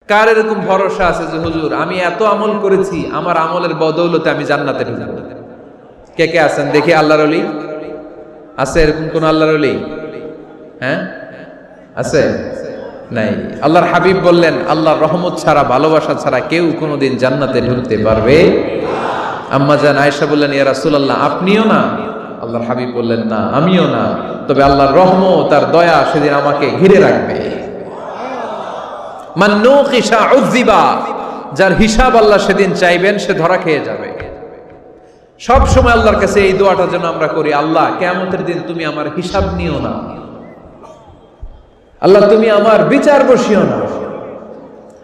কার এরকম ভরসা আছে যে হুজুর আমি এত আমল করেছি, আমার আমলের বদৌলতে আমি জান্নাতে ঢুকবো? কে কে আছেন দেখি আল্লাহর ওলি? আছে এরকম কোন আল্লাহর ওলি? হ্যাঁ আছে? নাই। আল্লাহর হাবিব বললেন আল্লাহর রহমত ছাড়া, ভালোবাসা ছাড়া কেউ কোনোদিন জান্নাতে ঢুকতে পারবে? আম্মা জান আয়েশা বললেন ইয়া রাসূলুল্লাহ আপনিও না? আল্লাহর হাবিব বললেন না আমিও না, তবে আল্লাহর রহমত আর দয়া সেদিন আমাকে ঘিরে রাখবে। মান নুকিশা উযিবা, যার হিসাব আল্লাহ সেদিন চাইবেন সে ধরা খেয়ে যাবে। সব সময় আল্লাহর কাছে এই দোয়াটা যেন আমরা করি, আল্লাহ কিয়ামতের দিন তুমি আমার হিসাব নিও না, আল্লাহ তুমি আমার বিচার বসিও না,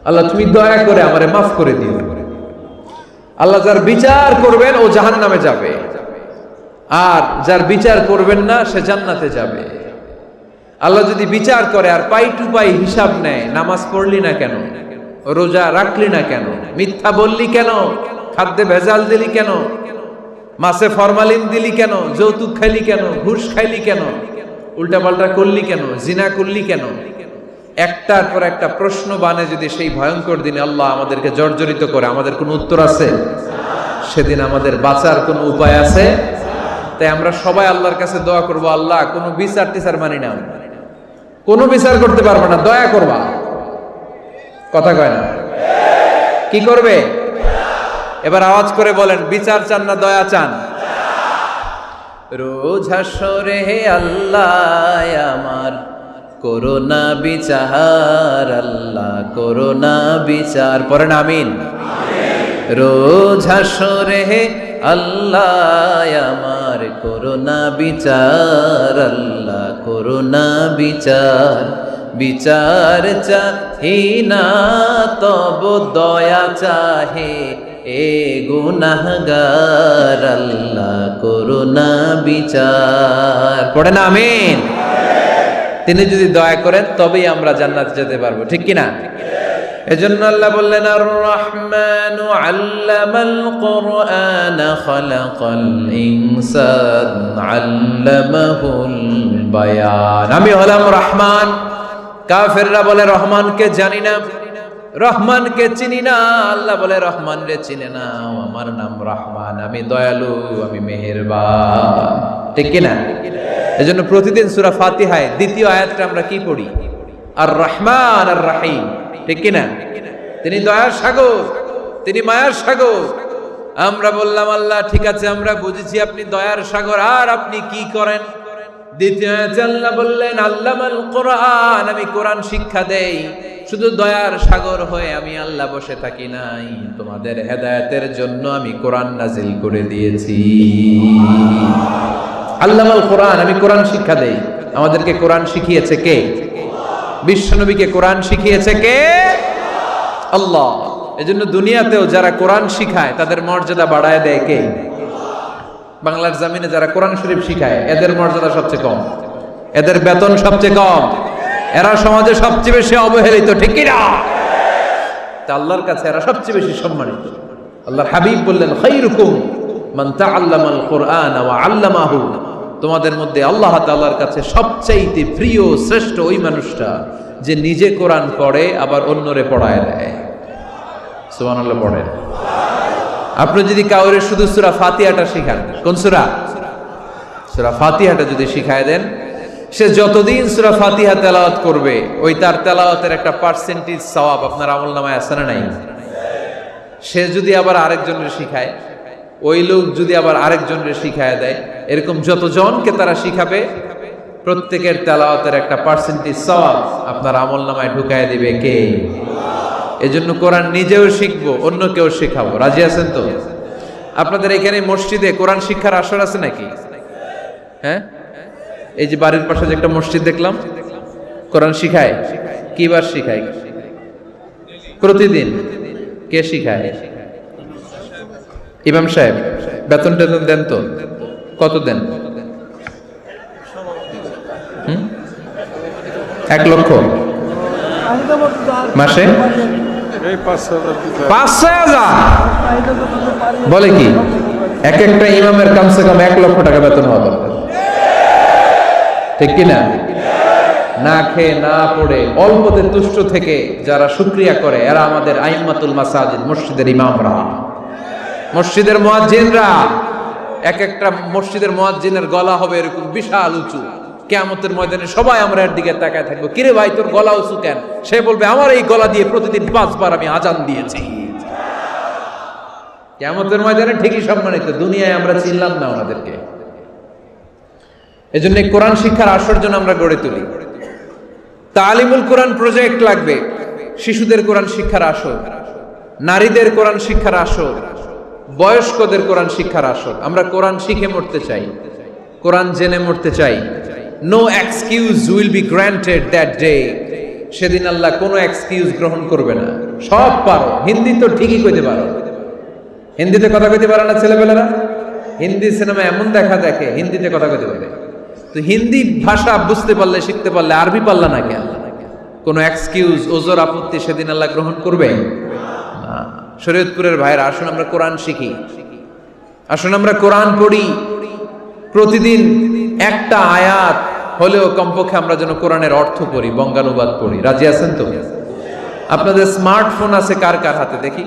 আল্লাহ তুমি দয়া করে আমারে মাফ করে দিও। আল্লাহ যার বিচার করবেন ও জাহান্নামে যাবে, আর যার বিচার করবেন না সে জান্নাতে যাবে। আল্লাহ যদি বিচার করে আর পাই টু পাই হিসাব নেয়, নামাজ পড়লি না কেন, রোজা রাখলি না কেন, মিথ্যা বললি কেন, খাদ্যে ভেজাল দিলি কেন, মাছে ফরমালিন দিলি কেন, যৌতুক খাইলি কেন, ঘুষ খাইলি কেন, উল্টাপাল্টা করলি কেন, জিনা করলি কেন, একটার পর একটা প্রশ্ন বানে যদি সেই ভয়ঙ্কর দিনে আল্লাহ আমাদেরকে জর্জরিত করে, আমাদের কোনো উত্তর আছে? সেদিন আমাদের বাঁচার কোনো উপায় আছে? তাই আমরা সবাই আল্লাহর কাছে দোয়া করবো, আল্লাহ কোনো বিচার টিচার মানি না, কোনো বিচার করতে পারবো না, দয়া করবা। কথা কয় না? কি করবে? এবার আওয়াজ করে বলেন, বিচার চান না দয়া চান? রোজ হাসরে হে আল্লাহ আমার করোনা বিচার, আল্লাহ করোনা বিচার, পড়েন আমিন। রোজ হাসরে হে আল্লাহ আমার করোনা বিচার, আল্লাহ করোনা বিচার, বিচার চাহি না তব দয়া চাহে এ গুনাহগার, আল্লাহ করোনা বিচার, পড়েন আমিন। তিনি যদি দয়া করেন তবেই আমরা জান্নাতে যেতে পারবো, ঠিক কিনা? এজন্য আল্লাহ বললেন আর রহমানু আল্লামাল কুরআন খালাকাল ইনসান আল্লামাহুল বায়ান। আমি হলাম রহমান। কাফেররা বলে রহমানকে জানি না, রহমানকে চিনি না। আল্লাহ বলে রহমান রে চিনে না, আমার নাম রহমান, আমি দয়ালু, আমি মেহেরবান, ঠিক কিনা? এজন্য প্রতিদিন সূরা ফাতিহায় দ্বিতীয় আয়াতটা আমরা কি পড়ি? আর রহমান আর রহিম, ঠিক কিনা? তিনি দয়ার সাগর, তিনি মায়ার সাগর। আমরা বললাম আল্লাহ ঠিক আছে আমরা বুঝেছি আপনি দয়ার সাগর, আর আপনি কি করেন? দ্বিতীয় আয়াতে আল্লাহ বললেন আল্লামাল কোরআন, আমি কোরআন শিক্ষা দেই। শুধু দয়ার সাগর হয়ে আমি আল্লাহ বসে থাকি নাই, তোমাদের হেদায়েতের জন্য আমি কোরআন নাজিল করে দিয়েছি। আল্লামাল কোরআন, আমি কোরআন শিক্ষা দেই। আমাদেরকে কোরআন শিখিয়েছে কে? বিশ্বনবীকে কোরআন শিখিয়েছে কে? আল্লাহ। এজন্য দুনিয়াতেও যারা কোরআন শিখায় তাদের মর্যাদা বাড়ায় দেয় কে? বাংলার জমিনে যারা কোরআন শরীফ শিখায় এদের মর্যাদা সবচেয়ে কম, এদের বেতন সবচেয়ে কম, এরা সমাজে সবচেয়ে বেশি অবহেলিত, ঠিক কিনা? তা আল্লাহর কাছে এরা সবচেয়ে বেশি সম্মানিত। আল্লাহর হাবিব বললেন খায়রুকুম মান তাআল্লামাল কুরআন ওয়া আল্লামাহু, তোমাদের মধ্যে আল্লাহ তাআলার কাছে সবচাইতে প্রিয় শ্রেষ্ঠ ওই মানুষটা যে নিজে কোরআন পড়ে আবার অন্যরে পড়ায় দেয়। সুবহানাল্লাহ পড়েন। আপনি যদি কাউরে শুধু সূরা ফাতিহাটা শিখান, কোন সূরা? সূরা ফাতিহাটা যদি শিখায় দেন, সে যতদিন সূরা ফাতিহা তেলাওয়াত করবে ওই তার তেলাওয়াতের একটা পার্সেন্টেজ সওয়াব আপনার আমলনামায় আছে না নাই? সে যদি আবার আরেকজনের শিখায়, ওই লোক যদি আবার আরেকজনের শিখায় দেয়, এরকম যতজনকে তারা শিখাবে প্রত্যেকের তেলাওয়াতের একটা পার্সেন্টেজ সওয়াব আপনার আমলনামায় ঢুকায় দিবে কে? এজন্য কোরআন নিজেও শিখবো, অন্যকেও শেখাবো। রাজি আছেন তো? আপনাদের এখানে মসজিদে কোরআন শিক্ষার আসর আছে নাকি? হ্যাঁ, এই যে বাড়ির পাশে যে একটা মসজিদ দেখলাম, কোরআন শিখায়। কি বার শিখায়? প্রতিদিন। কে শিখায়? ইমাম সাহেব। বেতন টেতন দেন তো? কত দেন? 1 লক্ষ মাসে? 5,000 বলে কি? এক একটা ইমামের কমসে কম 1 লক্ষ টাকা বেতন হওয়া দরকার, ঠিক কিনা? না খেয়ে না পড়ে অল্পতে তুষ্ট থেকে যারা শুকরিয়া করে এরা আমাদের আইম্মাতুল মাসাজিদ, মসজিদের ইমামরা, মসজিদের মুয়াজ্জিনরা। এক একটা মসজিদের মুয়াজ্জিনের গলা হবে এরকম বিশাল উঁচু। কিয়ামতের ময়দানে সবাই আমরা এর দিকে তাকায় থাকবো, কিরে ভাই তোর গলা উঁচু কেন? সে বলবে আমার এই গলা দিয়ে প্রতিদিন 5 বার আমি আজান দিয়েছি। কিয়ামতের ময়দানে ঠিকই সম্মানিত, দুনিয়ায় আমরা চিনলাম না ওনাদেরকে। এজন্য কোরআন শিক্ষার আসর জন্য আমরা গড়ে তুলি। তালিমুল কোরআন প্রজেক্ট লাগবে, শিশুদের কোরআন শিক্ষার আসর, নারীদের কোরআন শিক্ষার আসর, বয়স্কদের কোরআন শিক্ষার আসর। আমরা কোরআন শিখে মরতে চাই, কোরআন জেনে মরতে চাই। No excuse will be granted that day. সেদিন আল্লাহ কোনো এক্সকিউজ গ্রহণ করবে না। সব পারো, হিন্দি তো ঠিকই কইতে পারো, হিন্দিতে কথা কইতে পারে না ছেলেপেলেরা? হিন্দি সিনেমা এমন দেখা দেখে হিন্দিতে কথা কইতে পারে। তো হিন্দি ভাষা বুঝতে পারলে, শিখতে পারলে আরবি পারলা না কেন? কোনো এক্সকিউজ, ওজর, আপত্তি সেদিন আল্লাহ গ্রহণ করবে না। শরীয়তপুরের ভাইরা, আসুন আমরা কোরআন শিখি, আসুন আমরা কোরআন পড়ি। প্রতিদিন একটা আয়াত হলেও কমপক্ষে আমরা যেন কোরআনের অর্থ পড়ি, বঙ্গানুবাদ পড়ি। রাজি আছেন তো? আপনাদের স্মার্টফোন আছে কার কার হাতে দেখি?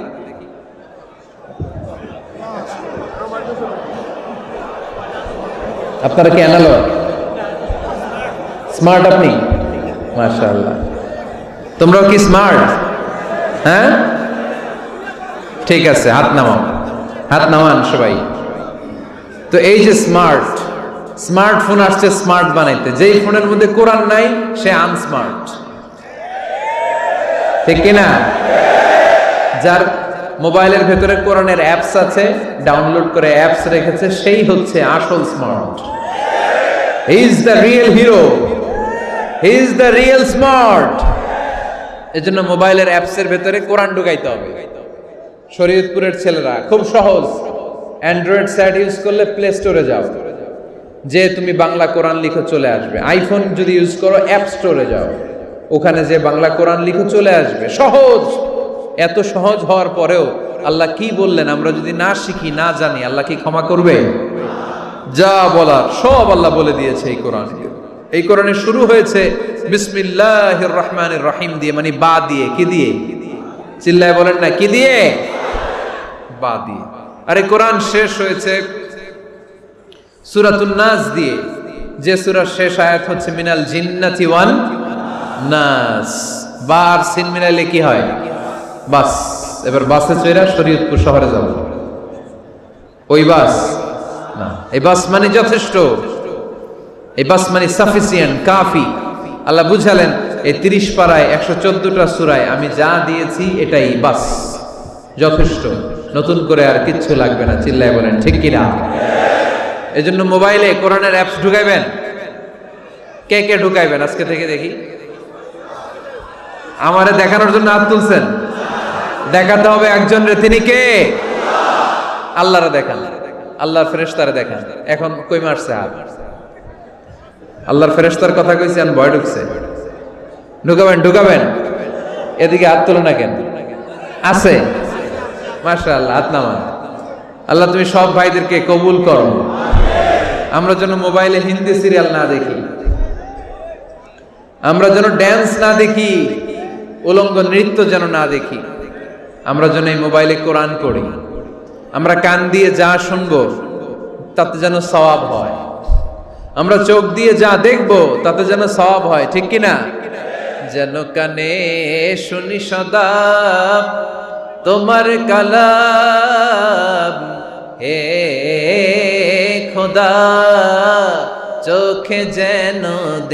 আপনারা কি অ্যানালগ? স্মার্ট আপনি? মাশাআল্লাহ। তোমরাও কি স্মার্ট? হ্যাঁ, ঠিক আছে, হাত নামাও, হাত নামান সবাই। তো এই যে স্মার্টফোন আসছে স্মার্ট বানাইতে, যেই ফোনের মধ্যে কোরআন নাই সে আনস্মার্ট, ঠিক কিনা? যার মোবাইলের ভেতরে কোরআনের অ্যাপস আছে, ডাউনলোড করে অ্যাপস রেখেছে, সেই হচ্ছে আসল smart. He is the real hero, he is the real smart. এজন্য মোবাইলের অ্যাপসের ভেতরে কোরআন ঢুকাইতে হবে। শরীয়তপুরের ছেলেরা খুব সহজ, অ্যান্ড্রয়েড সেট ইউজ করলে প্লে স্টোরে যাও, যে তুমি বাংলা কোরআন লিখো চলে আসবে। আইফোন যদি ইউজ করো অ্যাপ স্টোরে যাও, ওখানে যে বাংলা কোরআন লিখো চলে আসবে। সহজ। এত সহজ হওয়ার পরেও আল্লাহ কি বললেন আমরা যদি না শিখি, না জানি, আল্লাহ কি ক্ষমা করবে? যা বলার সব আল্লাহ বলে দিয়েছে এই কোরআনে। এই কোরআনে শুরু হয়েছে বিসমিল্লাহির রহমানির রহিম দিয়ে, মানে বা দিয়ে। কি দিয়ে? চিল্লায় বলেন না, কি দিয়ে? বা দিয়ে। আরে কোরআন শেষ হয়েছে সূরাতুন নাস দিয়ে, যে সূরার শেষ আয়াত হচ্ছে মিনাল জিন্নাতি ওয়ান নাস। বা আর সিন মিলাইলে কি হয়? বাস। এবার বাসে চড়া শরীয়তপুর শহরে যাব। ওই বাস না, এই বাস মানে যথেষ্ট, এই বাস মানে সাফিসিয়েন্ট, কাফি। আল্লাহ বুঝালেন এই 30 পারায় 114টা সূরায় আমি যা দিয়েছি এটাই বাস, যথেষ্ট। নতুন করে আর কিচ্ছু লাগবে না। চিল্লায় বলেন ঠিক কিনা? এজন্য মোবাইলে কোরআনের অ্যাপস ঢুকাইবেন। কে কে ঢুকাইবেন আজকে থেকে দেখি? আমারে দেখানোর জন্য হাত তুলছেন? দেখাতে হবে একজন রে, তিনি কে? আল্লাহরে দেখান, আল্লাহর ফেরেশতারে দেখান। এখন কই মারছে হাত? আল্লাহর ফেরেশতার কথা কইছি, আর ভয় ঢুকছে। ঢুকাবেন, ঢুকাবেন। এদিকে হাত তুলো না কেন? আছে? মাশাআল্লাহ, হাত নামান। আল্লাহ তুমি সব ভাইদেরকে কবুল করো। আমরা যেন মোবাইলে হিন্দি সিরিয়াল না দেখি, আমরা যেন ড্যান্স না দেখি, উলঙ্গ নৃত্য যেন না দেখি। আমরা যেন এই মোবাইলে কোরআন পড়ি। আমরা কান দিয়ে যা শুনবো তাতে যেন সওয়াব হয়। আমরা চোখ দিয়ে যা দেখবো তাতে যেন সওয়াব হয়, ঠিক কিনা? যেন কানে শুনি সদা তোমার কালাম, হে খোদা চোখে যেন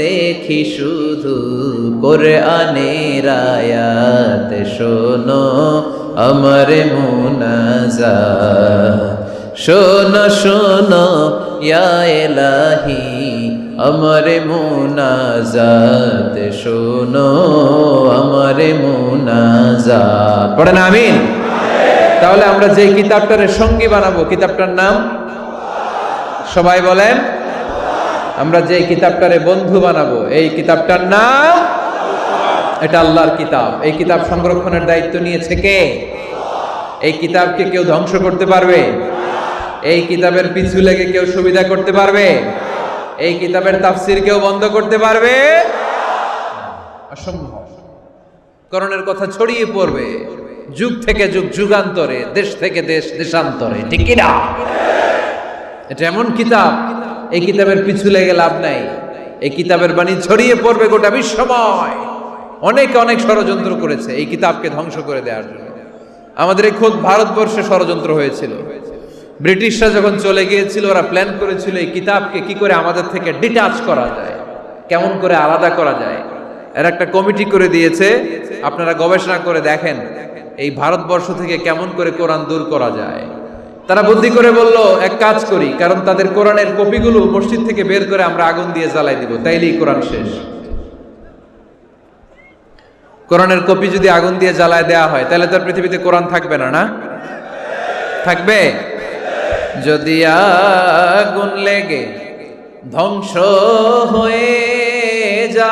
দেখি শুধু কোরআনের আয়াত। শোনো আমার মুনাজাত, শোনো শোনো ইয়া ইলাহি আমার মুনাজাত, শোনো আমার মুনাজাত। পড়েন আমিন। তাহলে আমরা যে কিতাবটারে সঙ্গী বানাবো, কিতাবটার নাম সবাই বলেন। আমরা যে কিতাবটারে বন্ধু বানাবো, এই কিতাবটার নাম, এটা আল্লাহর কিতাব। এই কিতাব সংরক্ষণের দায়িত্ব নিয়েছে কে? এই কিতাবকে কেউ ধ্বংস করতে পারবে? এই কিতাবের পিছু লেগে কেউ সুবিধা করতে পারবে? এই কিতাবের তাফসীর কেউ বন্ধ করতে পারবে? অসম্ভব। কোরআনের কথা ছড়িয়ে পড়বে যুগ থেকে যুগ, যুগান্তরে, দেশ থেকে দেশ, দেশান্তরে, ঠিক কি না? এটা এমন কিতাব, এই কিতাবের পিছু লেগে লাভ নাই। এই কিতাবের বাণী ছড়িয়ে পড়বে গোটা বিশ্বময়। অনেকে অনেক ষড়যন্ত্র করেছে এই কিতাবকে ধ্বংস করে দেওয়ার জন্য। আমাদের এই খোদ ভারতবর্ষে ষড়যন্ত্র হয়েছিল। ব্রিটিশরা যখন চলে গিয়েছিল, ওরা প্ল্যান করেছিল এই কিতাবকে কি করে আমাদের থেকে ডিটাচ করা যায়, কেমন করে আলাদা করা যায়। এর একটা কমিটি করে দিয়েছে, আপনারা গবেষণা করে দেখেন এই ভারতবর্ষ থেকে কেমন করে কোরআন দূর করা যায়। তারা বুদ্ধি করে বলল, এক কাজ করি, কারণ তাদের কোরআনের কপিগুলো মসজিদ থেকে বের করে আমরা আগুন দিয়ে জ্বালাই দিব, তাইলেই কোরআন শেষ। কোরআনের কপি যদি আগুন দিয়ে জ্বালায় দেওয়া হয়, তাহলে তো পৃথিবীতে কোরআন থাকবে না, না থাকবে? যদি আগুন লেগে ধ্বংস হয়ে যায়,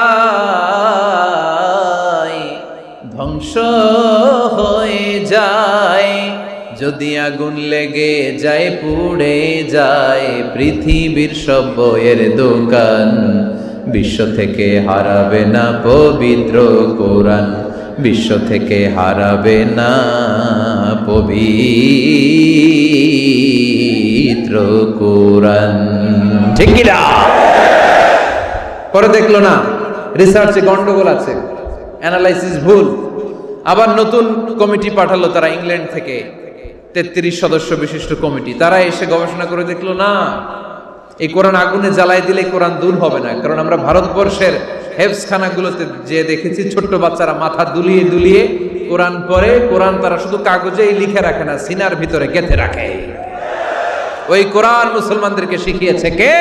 ধ্বংস হয়ে যায়, যদি আগুন লেগে যায়, পুড়ে যায় পৃথিবীর সব বইয়ের দোকান, বিশ্ব থেকে হারাবে না পবিত্র কোরআন, বিশ্ব থেকে হারাবে না পবিত্র কোরআন, ঠিক কি না? পরে দেখলো না রিসার্চে গন্ডগোল আছে, অ্যানালাইসিস ভুল। আবার নতুন কমিটি পাঠালো তারা ইংল্যান্ড থেকে, 33 সদস্য বিশিষ্ট কমিটি। তারা এসে গবেষণা করে দেখলো না, এই কোরআন আগুনে জ্বালাই দিলে কোরআন দূর হবে না। কারণ আমরা ভারতবর্ষের হেফজখানাগুলোতে যে দেখেছি, ছোট্ট বাচ্চারা মাথা দুলিয়ে দুলিয়ে কোরআন পড়ে। কোরআন তারা শুধু কাগজেই লিখে রাখে না, সিনার ভিতরে গেঁথে রাখে। ওই কোরআন মুসলমানদেরকে শিখিয়েছে কে?